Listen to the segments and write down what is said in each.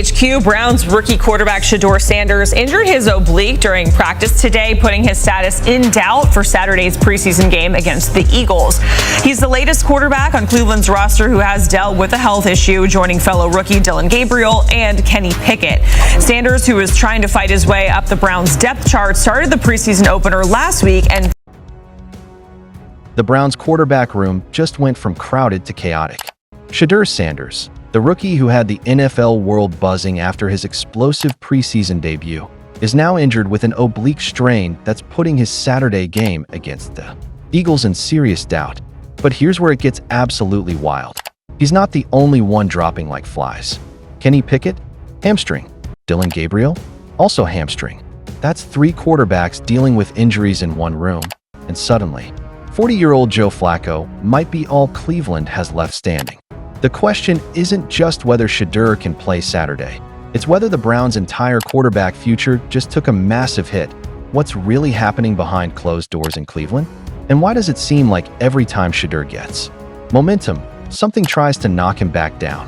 HQ, Browns rookie quarterback Shedeur Sanders injured his oblique during practice today, putting his status in doubt for Saturday's preseason game against the Eagles. He's the latest quarterback on Cleveland's roster who has dealt with a health issue, joining fellow rookie Dillon Gabriel and Kenny Pickett. Sanders, who is trying to fight his way up the Browns' depth chart, started the preseason opener last week. And the Browns' quarterback room just went from crowded to chaotic. Shedeur Sanders, the rookie who had the NFL world buzzing after his explosive preseason debut, is now injured with an oblique strain that's putting his Saturday game against the Eagles in serious doubt. But here's where it gets absolutely wild. He's not the only one dropping like flies. Kenny Pickett, hamstring. Dillon Gabriel, also hamstring. That's 3 quarterbacks dealing with injuries in one room. And suddenly, 40-year-old Joe Flacco might be all Cleveland has left standing. The question isn't just whether Shedeur can play Saturday. It's whether the Browns' entire quarterback future just took a massive hit. What's really happening behind closed doors in Cleveland? And why does it seem like every time Shedeur gets momentum, something tries to knock him back down?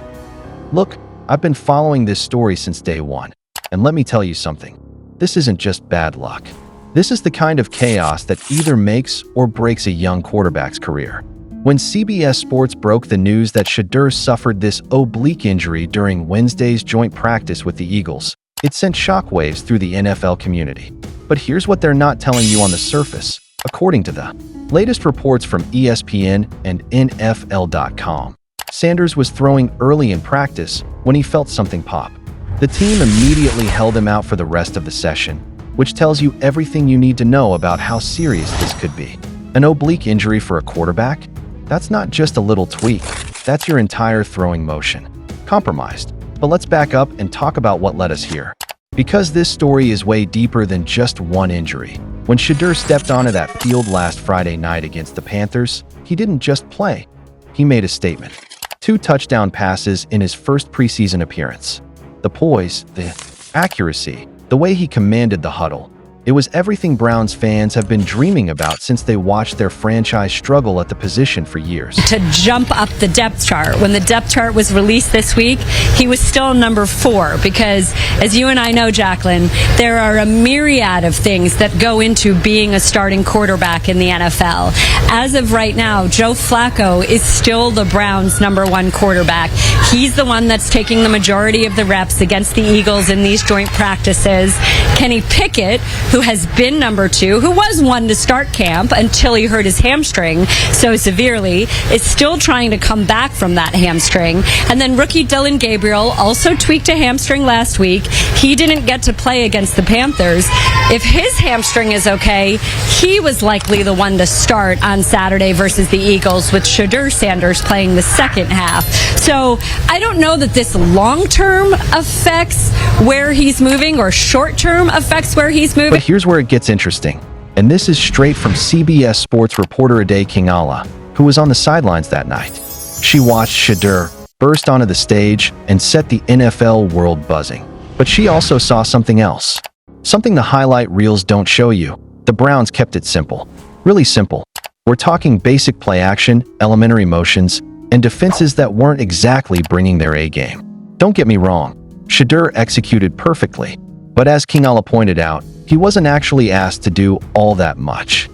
Look, I've been following this story since day one. And let me tell you something. This isn't just bad luck. This is the kind of chaos that either makes or breaks a young quarterback's career. When CBS Sports broke the news that Shedeur suffered this oblique injury during Wednesday's joint practice with the Eagles, it sent shockwaves through the NFL community. But here's what they're not telling you on the surface, according to the latest reports from ESPN and NFL.com. Sanders was throwing early in practice when he felt something pop. The team immediately held him out for the rest of the session, which tells you everything you need to know about how serious this could be. An oblique injury for a quarterback? That's not just a little tweak, that's your entire throwing motion compromised. But let's back up and talk about what led us here. Because this story is way deeper than just one injury. When Shedeur stepped onto that field last Friday night against the Panthers, he didn't just play, he made a statement. 2 touchdown passes in his first preseason appearance. The poise, the accuracy, the way he commanded the huddle. It was everything Browns fans have been dreaming about since they watched their franchise struggle at the position for years. To jump up the depth chart. When the depth chart was released this week, he was still number 4 because, as you and I know, Jacqueline, there are a myriad of things that go into being a starting quarterback in the NFL. As of right now, Joe Flacco is still the Browns' number 1 quarterback. He's the one that's taking the majority of the reps against the Eagles in these joint practices. Kenny Pickett, who has been number 2, who was one to start camp until he hurt his hamstring so severely, is still trying to come back from that hamstring. And then rookie Dillon Gabriel also tweaked a hamstring last week. He didn't get to play against the Panthers. If his hamstring is okay, he was likely the one to start on Saturday versus the Eagles, with Shedeur Sanders playing the second half. So I don't know that this long-term affects where he's moving or short-term affects where he's moving. But here's where it gets interesting. And this is straight from CBS Sports reporter Ade Kingala, who was on the sidelines that night. She watched Shedeur burst onto the stage and set the NFL world buzzing. But she also saw something else. Something the highlight reels don't show you. The Browns kept it simple. Really simple. We're talking basic play action, elementary motions, and defenses that weren't exactly bringing their A game. Don't get me wrong. Shedeur executed perfectly. But as Kingala pointed out, he wasn't actually asked to do all that much.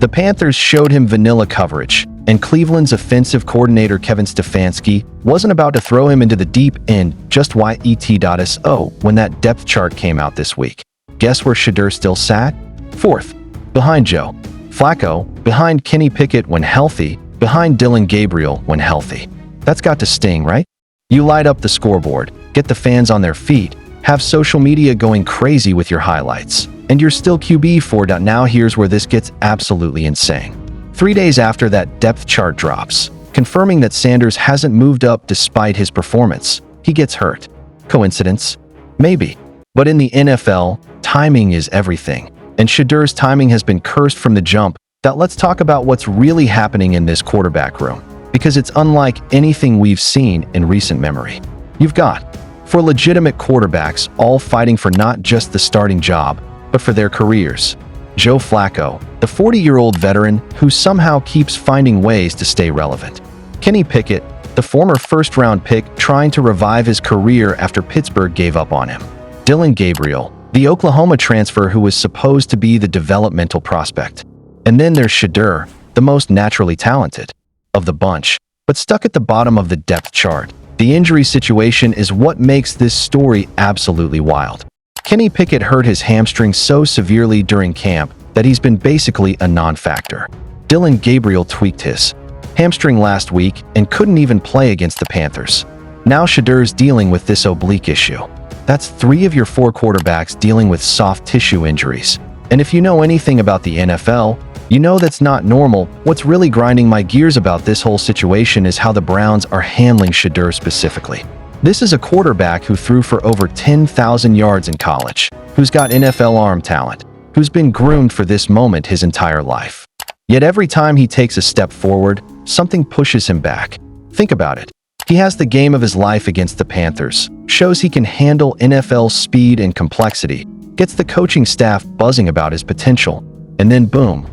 The Panthers showed him vanilla coverage, and Cleveland's offensive coordinator Kevin Stefanski wasn't about to throw him into the deep end just yet.so when that depth chart came out this week. Guess where Shedeur still sat? 4th, behind Joe Flacco, behind Kenny Pickett when healthy, behind Dillon Gabriel when healthy. That's got to sting, right? You light up the scoreboard, get the fans on their feet, have social media going crazy with your highlights, and you're still QB4. Now here's where this gets absolutely insane. 3 days after that depth chart drops, confirming that Sanders hasn't moved up despite his performance, he gets hurt. Coincidence? Maybe. But in the NFL, timing is everything, and Shedeur's timing has been cursed from the jump. Now let's talk about what's really happening in this quarterback room, because it's unlike anything we've seen in recent memory. You've got 4 legitimate quarterbacks all fighting for not just the starting job, but for their careers. Joe Flacco, the 40-year-old veteran who somehow keeps finding ways to stay relevant. Kenny Pickett, the former first-round pick trying to revive his career after Pittsburgh gave up on him. Dillon Gabriel, the Oklahoma transfer who was supposed to be the developmental prospect. And then there's Shedeur, the most naturally talented of the bunch, but stuck at the bottom of the depth chart. The injury situation is what makes this story absolutely wild. Kenny Pickett hurt his hamstring so severely during camp that he's been basically a non-factor. Dillon Gabriel tweaked his hamstring last week and couldn't even play against the Panthers. Now Shedeur's dealing with this oblique issue. That's 3 of your 4 quarterbacks dealing with soft tissue injuries. And if you know anything about the NFL, you know that's not normal. What's really grinding my gears about this whole situation is how the Browns are handling Shedeur specifically. This is a quarterback who threw for over 10,000 yards in college, who's got NFL arm talent, who's been groomed for this moment his entire life. Yet every time he takes a step forward, something pushes him back. Think about it. He has the game of his life against the Panthers, shows he can handle NFL speed and complexity, gets the coaching staff buzzing about his potential, and then boom,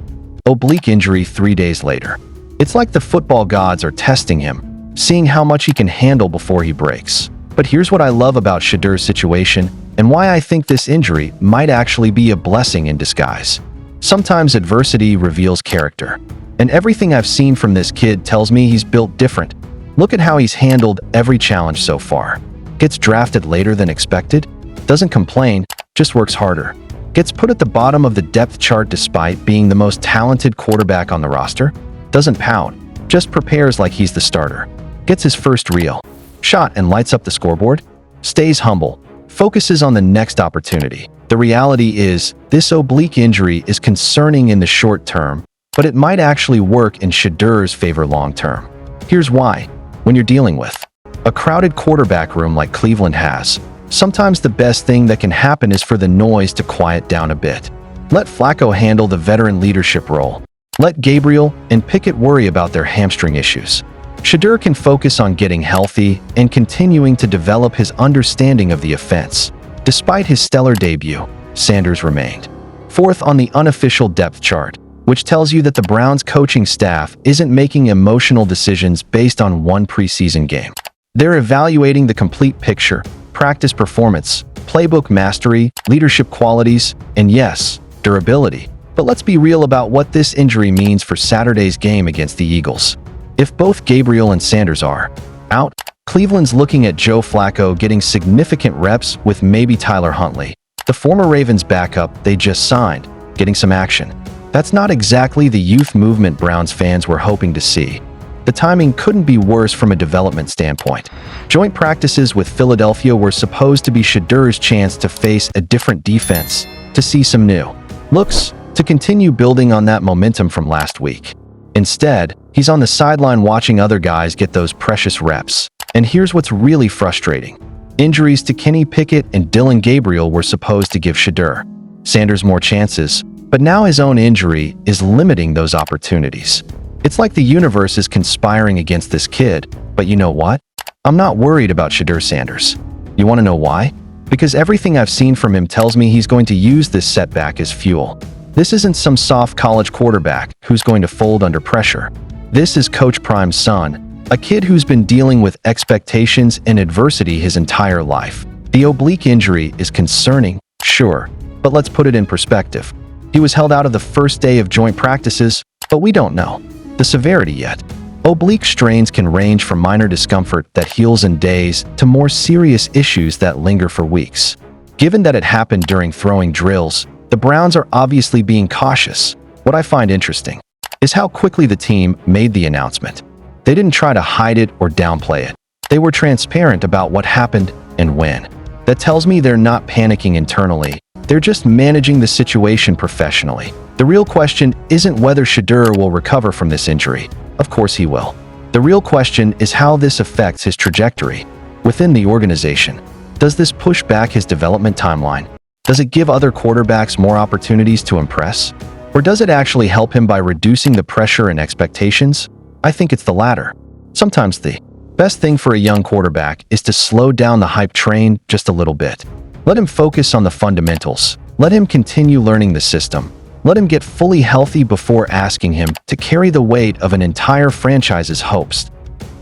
oblique injury 3 days later. It's like the football gods are testing him, seeing how much he can handle before he breaks. But here's what I love about Shedeur's situation and why I think this injury might actually be a blessing in disguise. Sometimes adversity reveals character, and everything I've seen from this kid tells me he's built different. Look at how he's handled every challenge so far. Gets drafted later than expected, doesn't complain, just works harder. Gets put at the bottom of the depth chart despite being the most talented quarterback on the roster, doesn't pout, just prepares like he's the starter. Gets his first real shot and lights up the scoreboard, stays humble, focuses on the next opportunity. The reality is, this oblique injury is concerning in the short term, but it might actually work in Shedeur's favor long term. Here's why. When you're dealing with a crowded quarterback room like Cleveland has, sometimes the best thing that can happen is for the noise to quiet down a bit. Let Flacco handle the veteran leadership role. Let Gabriel and Pickett worry about their hamstring issues. Shedeur can focus on getting healthy and continuing to develop his understanding of the offense. Despite his stellar debut, Sanders remained 4th on the unofficial depth chart, which tells you that the Browns coaching staff isn't making emotional decisions based on one preseason game. They're evaluating the complete picture, practice performance, playbook mastery, leadership qualities, and yes, durability. But let's be real about what this injury means for Saturday's game against the Eagles. If both Gabriel and Sanders are out, Cleveland's looking at Joe Flacco getting significant reps with maybe Tyler Huntley, the former Ravens backup they just signed, getting some action. That's not exactly the youth movement Browns fans were hoping to see. The timing couldn't be worse from a development standpoint. Joint practices with Philadelphia were supposed to be Shedeur's chance to face a different defense, to see some new looks, to continue building on that momentum from last week. Instead, he's on the sideline watching other guys get those precious reps. And here's what's really frustrating. Injuries to Kenny Pickett and Dillon Gabriel were supposed to give Shedeur Sanders more chances, but now his own injury is limiting those opportunities. It's like the universe is conspiring against this kid, but you know what? I'm not worried about Shedeur Sanders. You want to know why? Because everything I've seen from him tells me he's going to use this setback as fuel. This isn't some soft college quarterback who's going to fold under pressure. This is Coach Prime's son, a kid who's been dealing with expectations and adversity his entire life. The oblique injury is concerning, sure, but let's put it in perspective. He was held out of the first day of joint practices, but we don't know the severity yet. Oblique strains can range from minor discomfort that heals in days to more serious issues that linger for weeks. Given that it happened during throwing drills, the Browns are obviously being cautious. What I find interesting is how quickly the team made the announcement. They didn't try to hide it or downplay it. They were transparent about what happened and when. That tells me they're not panicking internally. They're just managing the situation professionally. The real question isn't whether Shedeur will recover from this injury. Of course he will. The real question is how this affects his trajectory within the organization. Does this push back his development timeline? Does it give other quarterbacks more opportunities to impress? Or does it actually help him by reducing the pressure and expectations? I think it's the latter. Sometimes the best thing for a young quarterback is to slow down the hype train just a little bit. Let him focus on the fundamentals. Let him continue learning the system. Let him get fully healthy before asking him to carry the weight of an entire franchise's hopes.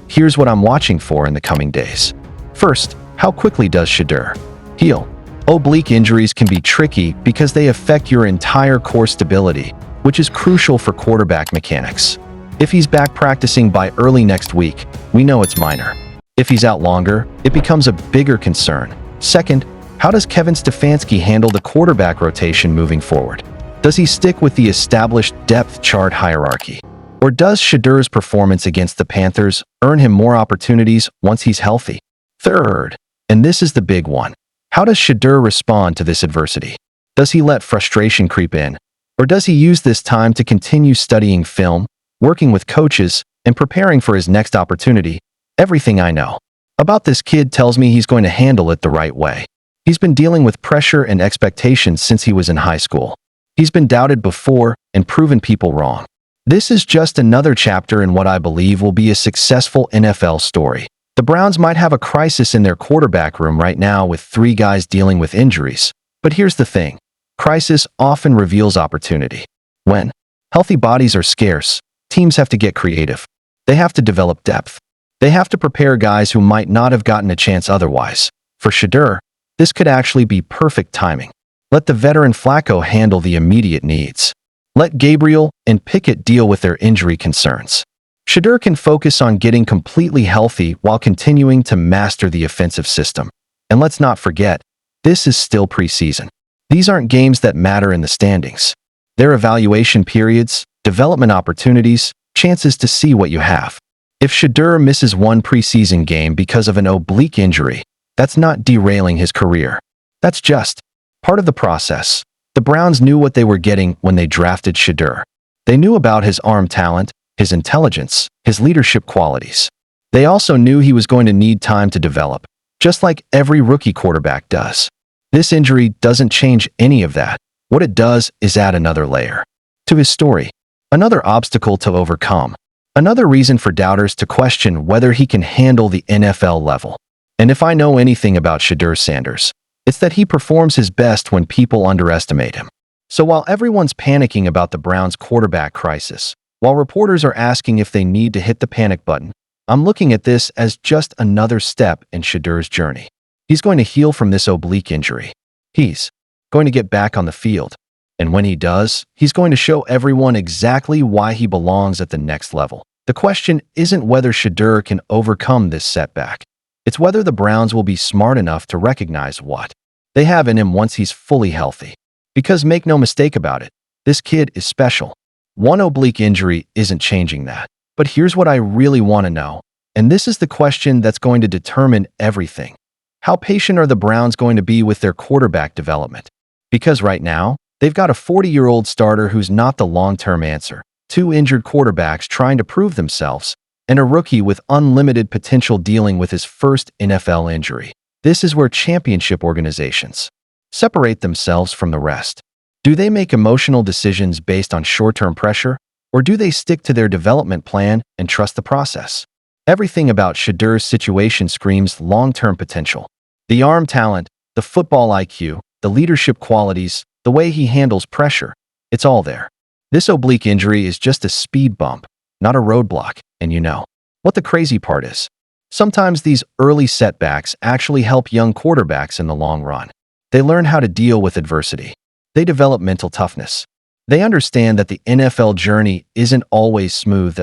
Here's what I'm watching for in the coming days. First, how quickly does Shedeur heal? Oblique injuries can be tricky because they affect your entire core stability, which is crucial for quarterback mechanics. If he's back practicing by early next week, we know it's minor. If he's out longer, it becomes a bigger concern. Second, how does Kevin Stefanski handle the quarterback rotation moving forward? Does he stick with the established depth chart hierarchy? Or does Shedeur's performance against the Panthers earn him more opportunities once he's healthy? Third, and this is the big one, how does Shedeur respond to this adversity? Does he let frustration creep in? Or does he use this time to continue studying film, working with coaches, and preparing for his next opportunity? Everything I know about this kid tells me he's going to handle it the right way. He's been dealing with pressure and expectations since he was in high school. He's been doubted before and proven people wrong. This is just another chapter in what I believe will be a successful NFL story. The Browns might have a crisis in their quarterback room right now with 3 guys dealing with injuries. But here's the thing. Crisis often reveals opportunity. When healthy bodies are scarce, teams have to get creative. They have to develop depth. They have to prepare guys who might not have gotten a chance otherwise. For Shedeur, this could actually be perfect timing. Let the veteran Flacco handle the immediate needs. Let Gabriel and Pickett deal with their injury concerns. Shedeur can focus on getting completely healthy while continuing to master the offensive system. And let's not forget, this is still preseason. These aren't games that matter in the standings. They're evaluation periods, development opportunities, chances to see what you have. If Shedeur misses one preseason game because of an oblique injury, that's not derailing his career. That's just part of the process. The Browns knew what they were getting when they drafted Shedeur. They knew about his arm talent, his intelligence, his leadership qualities. They also knew he was going to need time to develop, just like every rookie quarterback does. This injury doesn't change any of that. What it does is add another layer to his story, another obstacle to overcome, another reason for doubters to question whether he can handle the NFL level. And if I know anything about Shedeur Sanders, it's that he performs his best when people underestimate him. So while everyone's panicking about the Browns' quarterback crisis, while reporters are asking if they need to hit the panic button, I'm looking at this as just another step in Shedeur's journey. He's going to heal from this oblique injury. He's going to get back on the field. And when he does, he's going to show everyone exactly why he belongs at the next level. The question isn't whether Shedeur can overcome this setback. It's whether the Browns will be smart enough to recognize what they have in him once he's fully healthy. Because make no mistake about it, this kid is special. One oblique injury isn't changing that. But here's what I really want to know, and this is the question that's going to determine everything. How patient are the Browns going to be with their quarterback development? Because right now, they've got a 40-year-old starter who's not the long-term answer, 2 injured quarterbacks trying to prove themselves, and a rookie with unlimited potential dealing with his first NFL injury. This is where championship organizations separate themselves from the rest. Do they make emotional decisions based on short-term pressure, or do they stick to their development plan and trust the process? Everything about Shedeur's situation screams long-term potential. The arm talent, the football IQ, the leadership qualities, the way he handles pressure, it's all there. This oblique injury is just a speed bump, not a roadblock, and you know what the crazy part is. Sometimes these early setbacks actually help young quarterbacks in the long run. They learn how to deal with adversity. They develop mental toughness. They understand that the NFL journey isn't always smooth.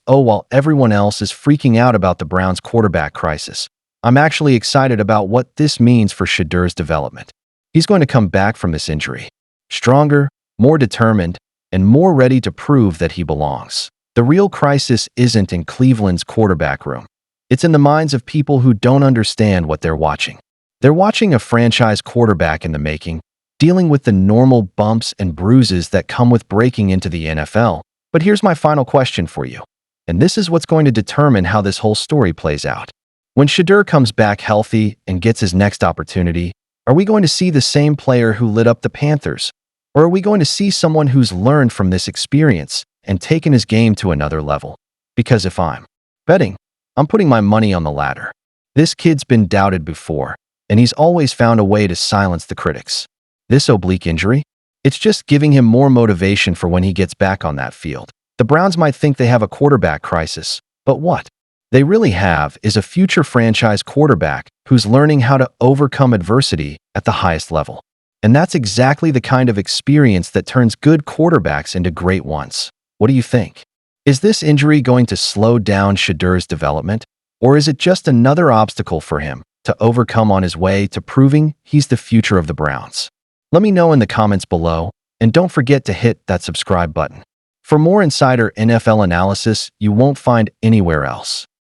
While everyone else is freaking out about the Browns' quarterback crisis, I'm actually excited about what this means for Shedeur's development. He's going to come back from this injury stronger, more determined, and more ready to prove that he belongs. The real crisis isn't in Cleveland's quarterback room. It's in the minds of people who don't understand what they're watching. They're watching a franchise quarterback in the making, dealing with the normal bumps and bruises that come with breaking into the NFL. But here's my final question for you. And this is what's going to determine how this whole story plays out. When Shedeur comes back healthy and gets his next opportunity, are we going to see the same player who lit up the Panthers? Or are we going to see someone who's learned from this experience and taken his game to another level? Because if I'm betting, I'm putting my money on the latter. This kid's been doubted before, and he's always found a way to silence the critics. This oblique injury? It's just giving him more motivation for when he gets back on that field. The Browns might think they have a quarterback crisis, but what they really have is a future franchise quarterback who's learning how to overcome adversity at the highest level. And that's exactly the kind of experience that turns good quarterbacks into great ones. What do you think? Is this injury going to slow down Shedeur's development, or is it just another obstacle for him to overcome on his way to proving he's the future of the Browns? Let me know in the comments below, and don't forget to hit that subscribe button for more insider NFL analysis you won't find anywhere else.